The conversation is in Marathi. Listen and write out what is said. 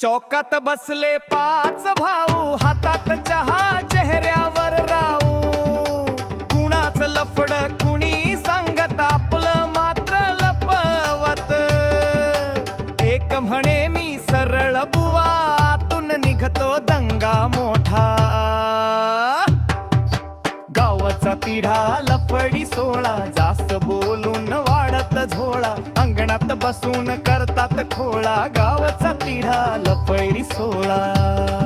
चौकात बसले पाच भाऊ, हातात चहा चेहऱ्यावर राहू. कुणाच लफड कुणी सांगत, आपलं मात्र लपवत. एक म्हणे मी सरळ बुवा, आतून निघतो दंगा मोठा. गावाचा तिढा लफडी सोळा, जास्त बोलून वाढत झोळा. अंगणात बसून करतात खोळा, गावाचा तिढा लफडी सोळा.